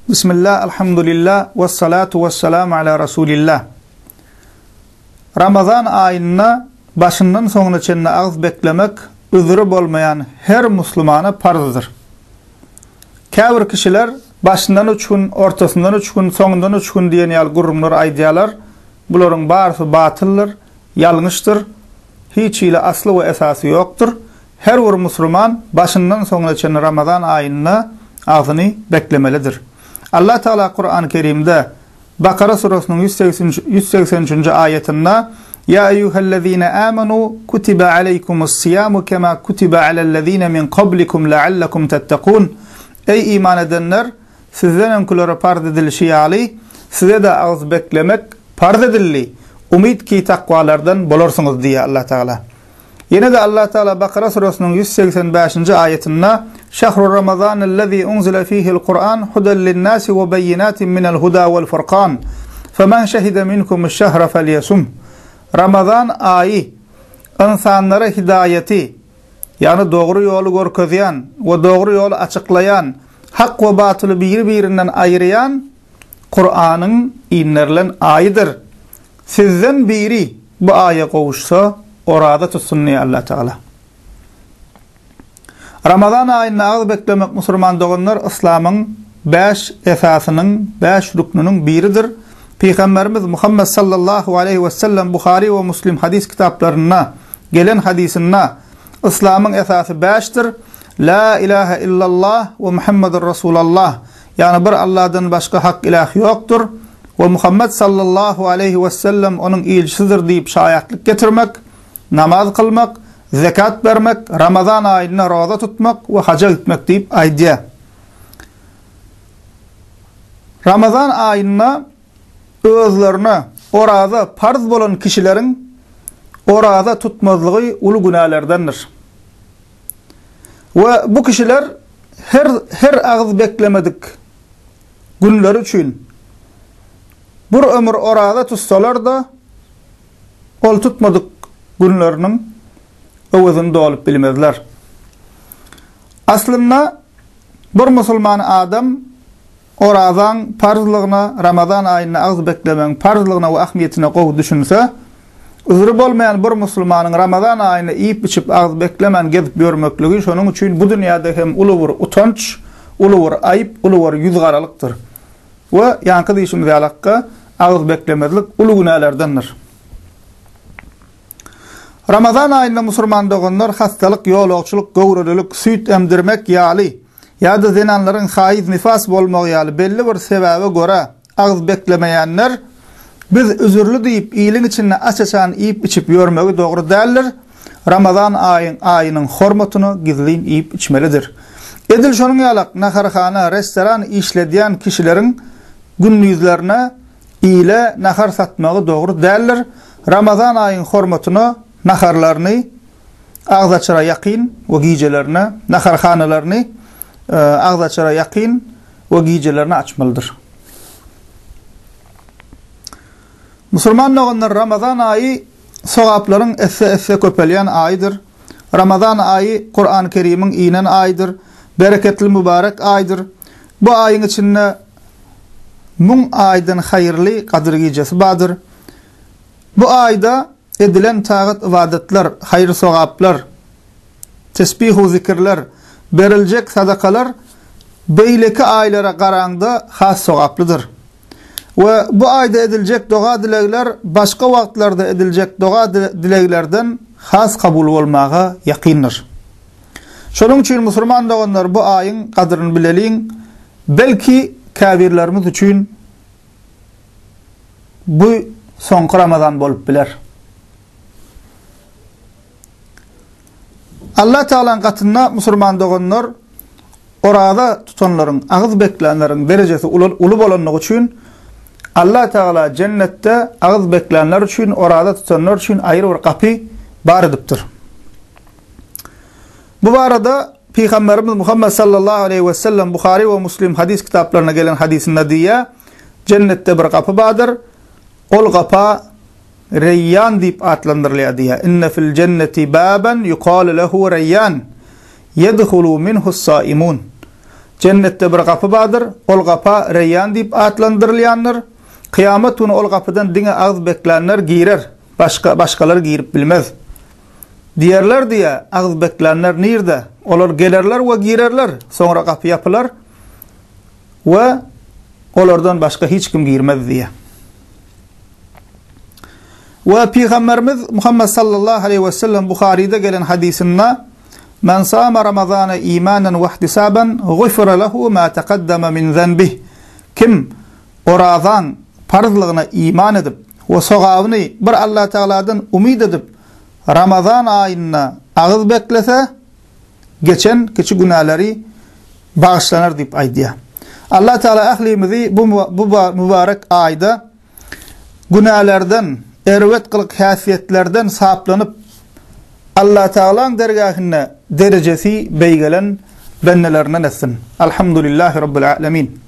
Bismillah, elhamdülillah, ve salatu ve selamu ala Resulillah. Ramazan ayına başından sonuna çenine ağız beklemek, üzürü bolmayan her Müslümana farzdır. Käbir kişiler başından 3 gün, ortasından 3 gün, sonundan 3 gün diyen yal gurrumlar aydiyalar. Buların barısı batıldır, yanlıştır. Hiç ile aslı ve esası yoktur. Her bir Müslüman başından sonuna çenine Ramazan ayına ağzını beklemelidir. Allah Teala Kur'an-ı Kerim'de Bakara surasının 183. ayetinde Ya eyyühellezine amenu kutiba aleykumus-siyamu kema kutiba alellezine min qablikum leallekum tettekun. Ey iman edenler, sizden önkülere farz edilişi yali, size de ağız beklemek farz edilli. Umid ki takvalardan bulursunuz diye Allah Teala. Yine de Allah Teala Bakara surasının 185. ayetinde Şehru Ramazanellezî unzile fîhil Kur'an huden linnâsi ve beyinâtin minel huda vel furqan. Femen şehide minkumü'ş-şehre felyesum. Ramazan ayı insanlara hidayeti, yani doğru yolu görkezyen ve doğru yolu açıklayan, hak ve batılı birbirinden ayırayan Kur'an'ın inlerlen ayıdır. Sizden biri bu aya kavuşsa orada tutsun diye Allah Teala. Ramazan ayına ağız beklemek Müslüman doğanlar İslam'ın 5 esasının 5 rüknünün biridir. Peygamberimiz Muhammed sallallahu aleyhi ve sellem Bukhari ve Müslim hadis kitaplarına gelen hadisinde İslam'ın esası 5'tir. La ilahe illallah ve Muhammedur Resulullah. Yani bir Allah'tan başka hak ilah yoktur. Ve Muhammed sallallahu aleyhi ve sellem onun elçisidir deyip şahitlik getirmek, namaz kılmak, zekat vermek, Ramazan ayına roza tutmak ve hacca gitmek deyip aydiye. Ramazan ayına özlerine orada farz bolan kişilerin orada tutmazlığı ulu günahlardandır. Ve bu kişiler her ağız beklemedik günler için bir ömür orada tutsalar da ol tutmadık günlerinin övüzünde olup bilmezler. Aslında bir Müslüman adam oradan farzlığına, Ramazan ayına ağız beklemenin farzlığına ve ahmiyetine kovu düşünse, üzrü olmayan bir Müslümanın Ramazan ayına yiyip içip ağız beklemen gezip görmekliği şunun için bu dünyada hem ulu bir utanç, ulu bir ayıp, ulu bir yüzgaralıktır. Ve yankı deyişimize alakka ağız beklemezlik ulu günahlardandır. Ramazan ayında Müslüman doğanlar hastalık, yolokçuluk, gowruluk, süt emdirmek yali ya da zinanların haiz nifas bolmağı yali belli bir sebebe göre ağız beklemeyenler biz üzürlü deyip iyiliğin içinde açaçan yiyip içip yormağı doğru değildir. Ramazan ayının hormatını gizliyin yiyip içmelidir. Edil şonun yalak naharhana, restoran işlediyen kişilerin günlüzlerine ile nahar satmağı doğru değildir. Ramazan ayın hormatını naharlarını ağzaçara yakin ve giycelerine, naharhanalarını ağzaçara yakin ve giycelerine açmalıdır. Müslüman olanlar Ramazan ayı sevapların esse köpeleyen ayıdır. Ramazan ayı Kur'an-ı Kerim'in inen ayıdır. Bereketli mübarek ayıdır. Bu ayın içinde mun aydan hayırlı kadir gecesi vardır. Bu ayda edilen tağut ibadetler, hayır sevaplar, tesbih-u zikirler, verilecek sadakalar beyleki aylara qaranda has sevaplıdır. Ve bu ayda edilecek dua dilekler başka vakitlerde edilecek dua dileklerden has kabul olmağa yakindir. Şunun için Müslüman doğanlar bu ayın kadrini bileliğin, belki kafirlerimiz için bu son Ramazan bolup biler. Allah Teala'nın katında Müslüman doğanlar orada tutanların, ağız bekleyenlerin derecesi ulu bolanlığı için Allah Teala cennette ağız bekleyenler için, orada tutanlar için ayrı bir kapı bar ediptir. Bu arada Peygamberimiz Muhammed sallallahu aleyhi ve sellem Bukhari ve Müslim hadis kitaplarına gelen hadisinde diye cennette bir kapı vardır. Ol kapı Reyyan deyip adlandırılıyor diye. İnne fil cenneti baben yuqalu lehu Reyyan yedhulu minhu's saimun. Cennette bir kapı badır. Ol kapa Reyyan deyip adlandırılyanlar. Kıyamet günü ol kapıdan dine ağız beklenler girer. Başkalar girip bilmez. Diğerler diye ağız beklenler nerede? Olar gelirler ve girerler. Sonra kapı yapılar ve olardan başka hiç kim girmez diye. Ve Peygamberimiz Muhammed sallallahu aleyhi ve sellem Bukhari'de gelen hadisinde "Men sâme Ramazâne îmânen ve ihtisâben gufira lehu mâ teqaddeme min zenbih." Kim Ramazan farzlığına iman edip ve sogabını bir Allah Teala'dan umid edip Ramazan ayına ağız beklese geçen küçük günahları bağışlanır deyip aydiya. Allah Teala ahlimizi bu mübarek ayda günahlardan, ervet kılık hasiyetlerden sahiplanıp Allah Teala'nın dergahına derecesi beygelen bennelerinden etsin. Elhamdülillahi Rabbil alemin.